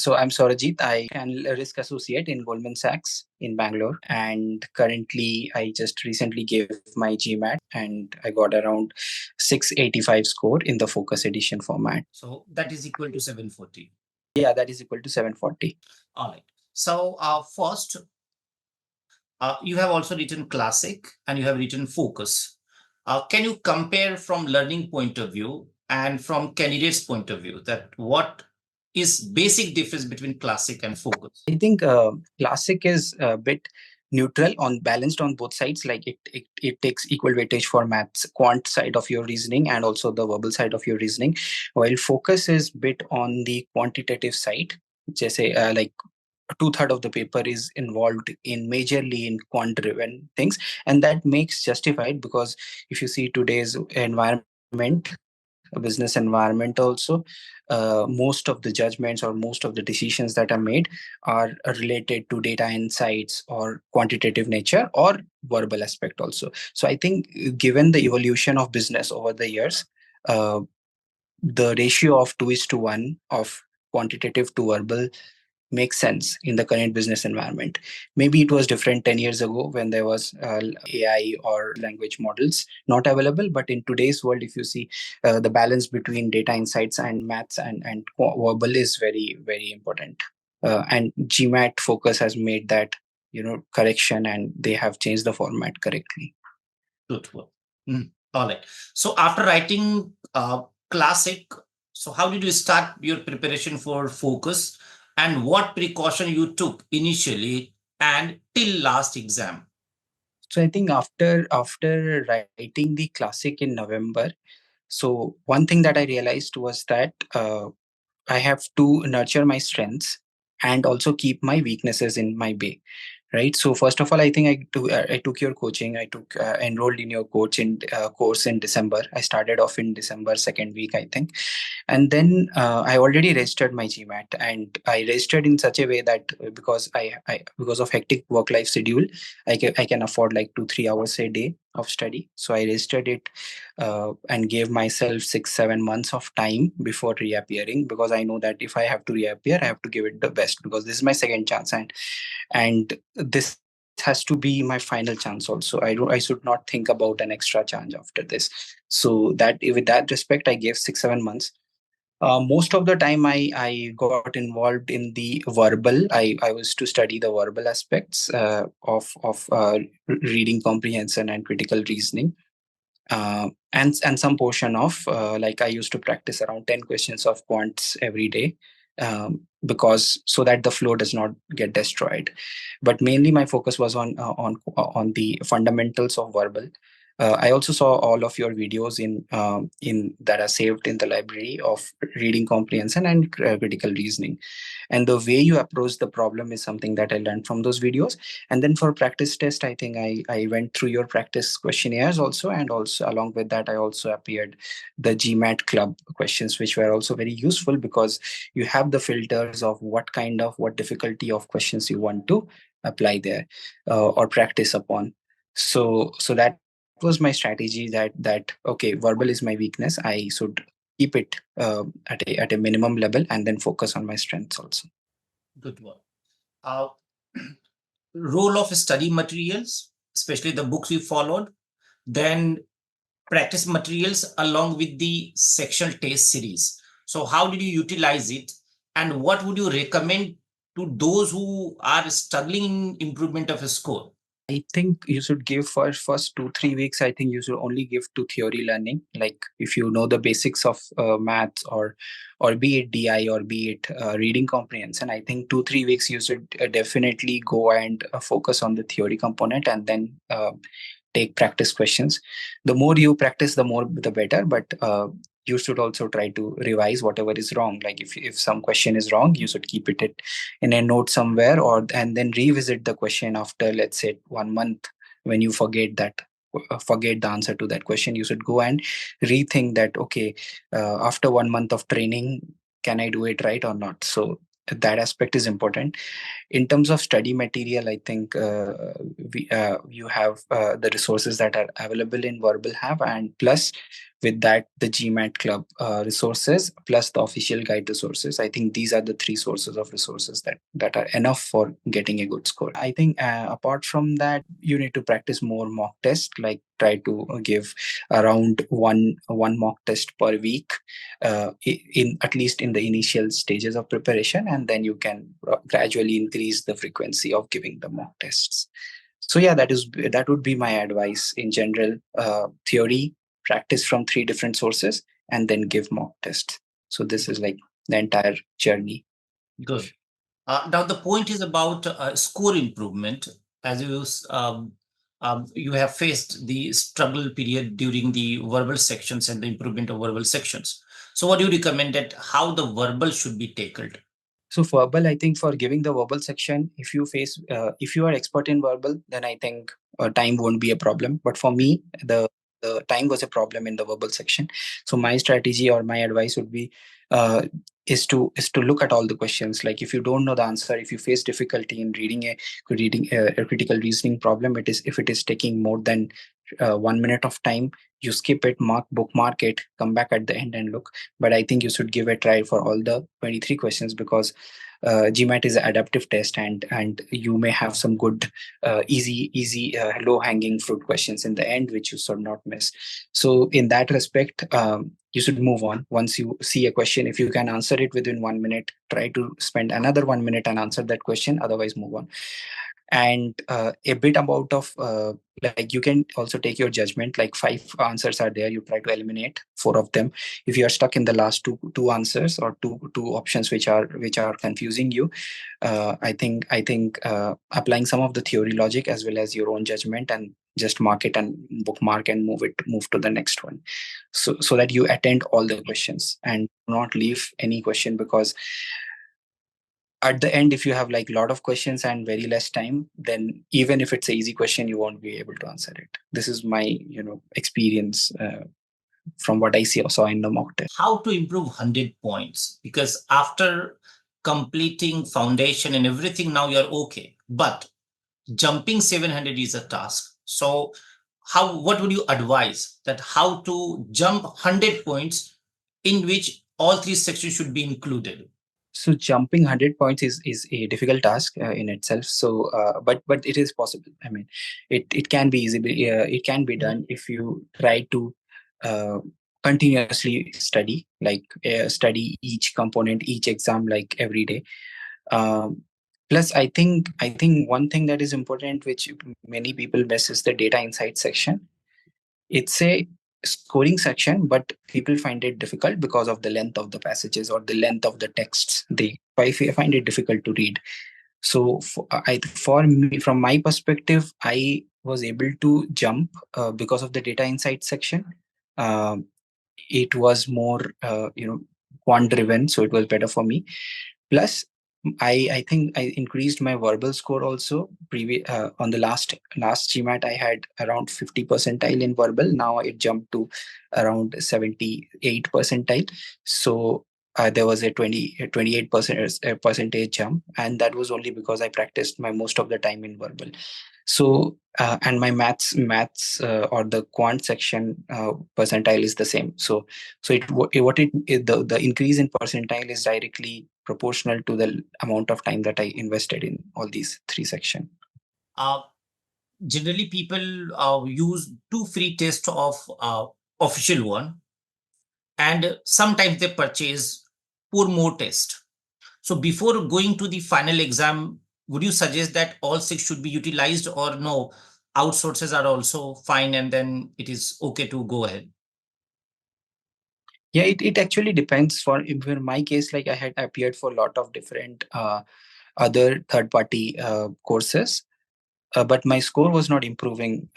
So I'm Saurajit. I am a risk associate in Goldman Sachs in Bangalore. And currently, I just recently gave my GMAT and I got around 685 score in the Focus Edition format. So that is equal to 740. Yeah, that is equal to 740. All right. So first, you have also written Classic and you have written Focus. Can you compare from learning point of view and from candidates point of view that what is basic difference between Classic and Focus? I think Classic is a bit neutral on balanced on both sides. Like it takes equal weightage for maths quant side of your reasoning and also the verbal side of your reasoning, while Focus is bit on the quantitative side. Jesse, like two-thirds of the paper is involved in majorly in quant driven things, and that makes justified because if you see today's environment, business environment also, most of the judgments or most of the decisions that are made are related to data insights or quantitative nature or verbal aspect also. So I think given the evolution of business over the years, uh, the ratio of 2:1 of quantitative to verbal makes sense in the current business environment. Maybe it was different 10 years ago when there was AI or language models not available. But in today's world, if you see the balance between data insights and maths and verbal is very, very important. And GMAT Focus has made that, correction, and they have changed the format correctly. Good work. All right. So after writing Classic, so how did you start your preparation for Focus? And what precaution you took initially and till last exam? So I think after writing the Classic in November, so one thing that I realized was that I have to nurture my strengths and also keep my weaknesses in my bay. Right. So first of all, I think I took your coaching. I took enrolled in your course in December. I started off in December second week, I think, and then I already registered my GMAT, and I registered in such a way that because I because of hectic work life schedule, I can afford like 2-3 hours a day of study. So I registered it and gave myself 6-7 months of time before reappearing, because I know that if I have to reappear, I have to give it the best, because this is my second chance, and this has to be my final chance also. I should not think about an extra chance after this. So that with that respect, I gave 6-7 months. Most of the time I got involved in the verbal. I was to study the verbal aspects of reading comprehension and critical reasoning, and some portion of like I used to practice around 10 questions of quants every day, because so that the flow does not get destroyed. But mainly my focus was on the fundamentals of verbal. I also saw all of your videos in that are saved in the library of reading comprehension and critical reasoning, and the way you approach the problem is something that I learned from those videos. And then for practice test, I think I went through your practice questionnaires also, and also along with that I also appeared the GMAT club questions, which were also very useful because you have the filters of what difficulty of questions you want to apply there or practice upon. So that was my strategy, that okay, verbal is my weakness, I should keep it at a minimum level and then focus on my strengths also. Good work. Uh, Role of study materials, especially the books you followed, then practice materials along with the sectional test series. So how did you utilize it, and what would you recommend to those who are struggling in improvement of a score? I think you should give first 2-3 weeks. I think you should only give to theory learning. Like if you know the basics of maths or be it DI or be it reading comprehension, I think 2-3 weeks you should definitely go and focus on the theory component, and then take practice questions. The more you practice, the more the better. But you should also try to revise whatever is wrong. Like if some question is wrong, you should keep it in a note somewhere, or and then revisit the question after, let's say, 1 month. When you forget the answer to that question, you should go and rethink that, okay, after 1 month of training, can I do it right or not? So that aspect is important. In terms of study material, I think you have the resources that are available in verbal have, and plus with that the GMAT club resources plus the official guide resources. I think these are the three sources of resources that are enough for getting a good score. I think apart from that, you need to practice more mock tests, like try to give around one mock test per week, in at least in the initial stages of preparation, and then you can gradually increase the frequency of giving the mock tests. So yeah, that would be my advice in general. Theory, practice from three different sources, and then give mock tests. So this is like the entire journey. Good. Now the point is about score improvement. As you have faced the struggle period during the verbal sections and the improvement of verbal sections. So what do you recommend that how the verbal should be tackled? So verbal, I think for giving the verbal section, if you are expert in verbal, then I think time won't be a problem. But for me, the time was a problem in the verbal section. So my strategy or my advice would be uh, is to look at all the questions. Like if you don't know the answer, if you face difficulty in reading a critical reasoning problem, it is if it is taking more than 1 minute of time, you skip it, bookmark it, come back at the end and look. But I think you should give a try for all the 23 questions, because GMAT is an adaptive test, and you may have some good easy low hanging fruit questions in the end which you should not miss. So in that respect, you should move on. Once you see a question, if you can answer it within 1 minute, try to spend another 1 minute and answer that question, otherwise move on. And a bit about of like you can also take your judgment, like five answers are there, you try to eliminate four of them. If you are stuck in the last two answers or two options which are confusing you, I think applying some of the theory logic as well as your own judgment, and just mark it and bookmark and move to the next one, so that you attend all the questions and not leave any question. Because at the end, if you have like a lot of questions and very less time, then even if it's an easy question, you won't be able to answer it. This is my experience from what I saw in the mock test. How to improve 100 points? Because after completing foundation and everything, now you're okay. But jumping 700 is a task. So what would you advise that how to jump 100 points in which all three sections should be included? So jumping 100 points is a difficult task in itself. So but it is possible. I mean, it can be easy. It can be done if you try to uh, continuously study, like study each component, each exam, like every day. um, Plus I think one thing that is important, which many people miss, is the data insight section. It's a scoring section, but people find it difficult because of the length of the passages or the length of the texts. I find it difficult to read. So for me, from my perspective, I was able to jump because of the data insight section. Um, it was more quant driven, so it was better for me. Plus, I think I increased my verbal score also. On the last GMAT, I had around 50 percentile in verbal. Now it jumped to around 78 percentile. So there was a 28% percentage jump, and that was only because I practiced my most of the time in verbal. So and my maths or the quant section percentile is the same. So the increase in percentile is directly proportional to the amount of time that I invested in all these three sections. Uh, Generally, people use two free tests of official one, and sometimes they purchase four more tests. So before going to the final exam, would you suggest that all six should be utilized, or no, outsources are also fine and then it is okay to go ahead? Yeah, it actually depends. For my case, like I had appeared for a lot of different other third party courses, but my score was not improving.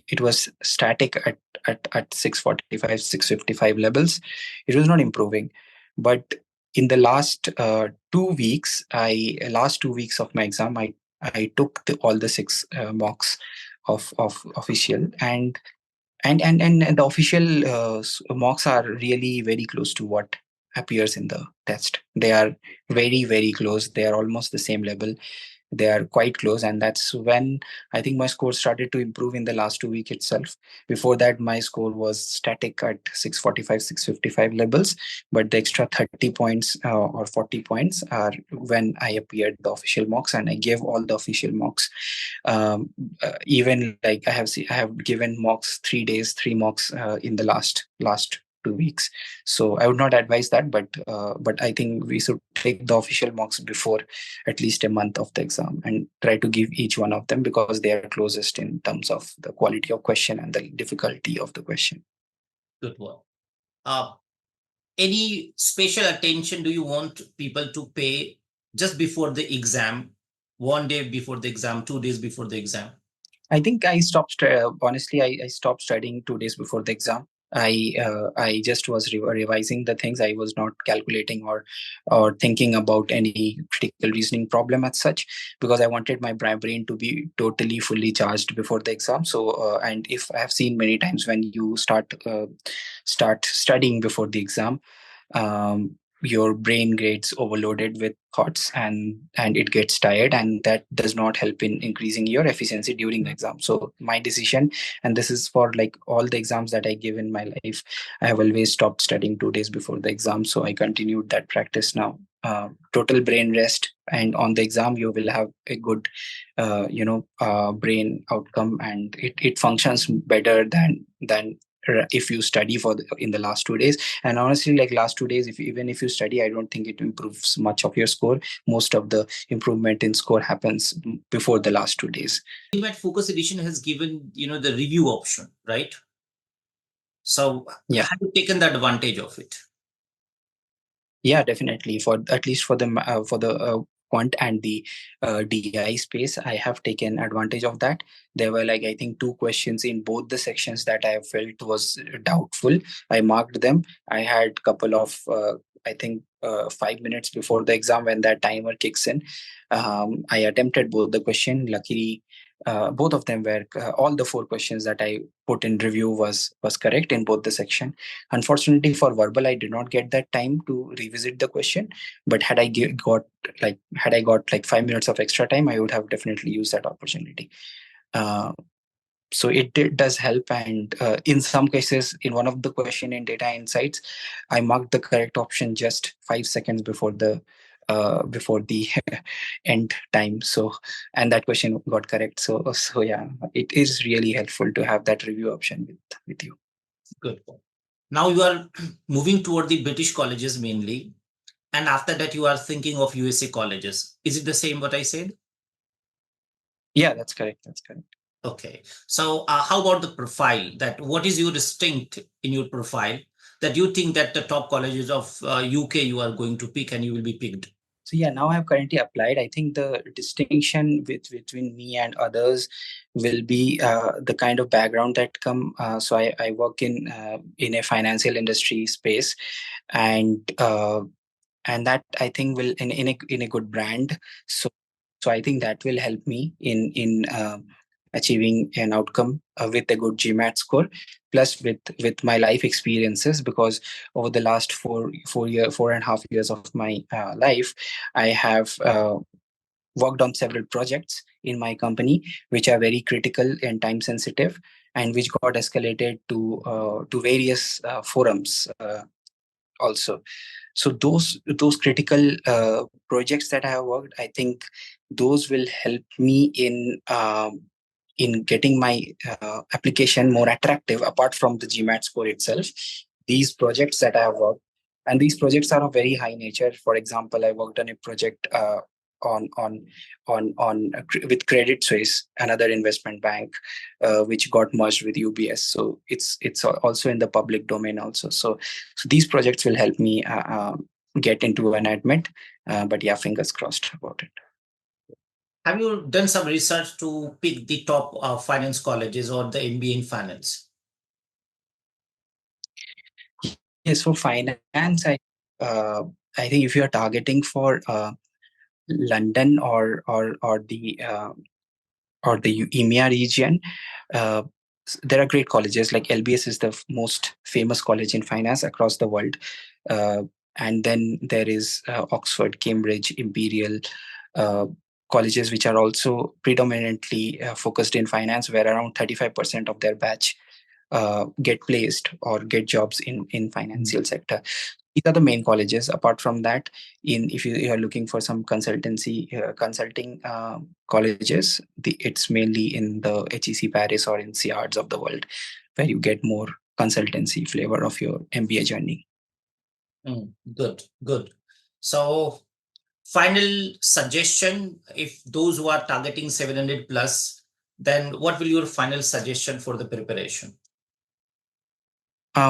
It was static at 645, 655 levels. It was not improving. But in the last 2 weeks of my exam, I took all the six mocks of official, and the official mocks are really very close to what appears in the test. They are very close. They are almost the same level. they are quite close, and that's when I think my score started to improve in the last 2 week itself. Before that, my score was static at 645, 655 levels, but the extra 30 points or 40 points are when I appeared the official mocks, and I gave all the official mocks. Even like I have given mocks 3 days, three mocks in the last 2 weeks. So I would not advise that, but I think we should take the official mocks before at least a month of the exam and try to give each one of them, because they are closest in terms of the quality of question and the difficulty of the question. Good one. Any special attention do you want people to pay just before the exam, 1 day before the exam, 2 days before the exam? I think I stopped. Honestly, I stopped studying 2 days before the exam. I just was revising the things. I was not calculating or thinking about any critical reasoning problem as such, because I wanted my brain to be totally fully charged before the exam. So and if I have seen many times, when you start studying before the exam, your brain gets overloaded with thoughts, and it gets tired, and that does not help in increasing your efficiency during the exam. So my decision, and this is for like all the exams that I give in my life, I have always stopped studying 2 days before the exam. So I continued that practice now. Total brain rest, and on the exam you will have a good brain outcome, and it functions better than if you study in the last 2 days. And honestly, like last 2 days, even if you study, I don't think it improves much of your score. Most of the improvement in score happens before the last 2 days. GMAT Focus Edition has given the review option, right? So Yeah. have you taken the advantage of it? Yeah, definitely. For at least for the quant and the DI space, I have taken advantage of that. There were like I think 2 questions in both the sections that I felt was doubtful. I marked them. I had couple of I think 5 minutes before the exam, when that timer kicks in. I attempted both the question. Luckily, both of them were all the 4 questions that I put in review was correct in both the section. Unfortunately, for verbal, I did not get that time to revisit the question. But had I got like 5 minutes of extra time, I would have definitely used that opportunity. So does help, and in some cases, in one of the question in data insights, I marked the correct option just 5 seconds before the end time. So, and that question got correct. So yeah, it is really helpful to have that review option with you. Good. Now you are moving toward the British colleges mainly, and after that you are thinking of USA colleges. Is it the same what I said? Yeah, that's correct. That's correct. Okay. So how about the profile? That what is your distinct in your profile that you think that the top colleges of UK you are going to pick and you will be picked? So yeah, now I've currently applied. I think the distinction between me and others will be the kind of background that come. So I work in a financial industry space, and that I think will in a good brand. So I think that will help me in achieving an outcome with a good GMAT score, plus with my life experiences, because over the last 4.5 years of my life, I have worked on several projects in my company which are very critical and time sensitive, and which got escalated to various forums also. So those critical projects that I have worked, I think those will help me in getting my application more attractive, apart from the GMAT score itself. These projects that I have worked, and these projects are of very high nature. For example, I worked on a project on on with Credit Suisse, another investment bank, which got merged with UBS. So it's also in the public domain also. So these projects will help me get into an admit. But yeah, fingers crossed about it. Have you done some research to pick the top finance colleges or the MBA in finance? Yes, for finance, uh, I think if you are targeting for London or the EMEA region, uh, there are great colleges. Like LBS is the most famous college in finance across the world, and then there is Oxford, Cambridge, Imperial. colleges which are also predominantly focused in finance, where around 35% of their batch get placed or get jobs in financial sector. These are the main colleges. Apart from that, in if you are looking for some consulting colleges, it's mainly in the HEC Paris or in CIARDs of the world, where you get more consultancy flavor of your MBA journey. Good, good. So final suggestion, if those who are targeting 700 plus, then what will your final suggestion for the preparation?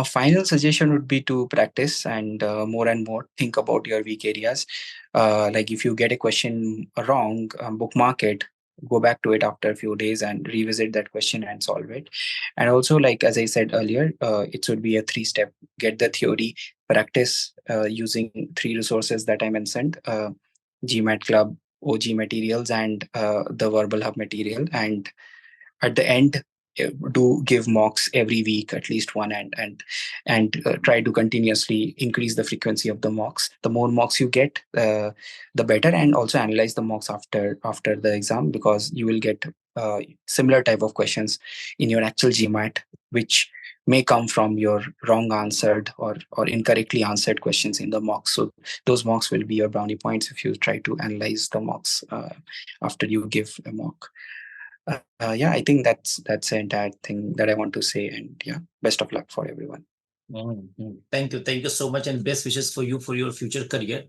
Final suggestion would be to practice and more think about your weak areas. Like if you get a question wrong, bookmark it, go back to it after a few days and revisit that question and solve it. And also, like as I said earlier, it should be a 3-step: get the theory, practice using 3 resources that I mentioned: GMAT Club, OG materials, and the Verbal Hub material. And at the end, do give mocks every week, at least one, and try to continuously increase the frequency of the mocks. The more mocks you get, the better. And also analyze the mocks after the exam, because you will get similar type of questions in your actual GMAT, which may come from your wrong answered or incorrectly answered questions in the mocks. So those mocks will be your brownie points if you try to analyze the mocks after you give a mock. Yeah, I think that's the entire thing that I want to say. And yeah, best of luck for everyone. Thank you so much, and best wishes for you for your future career.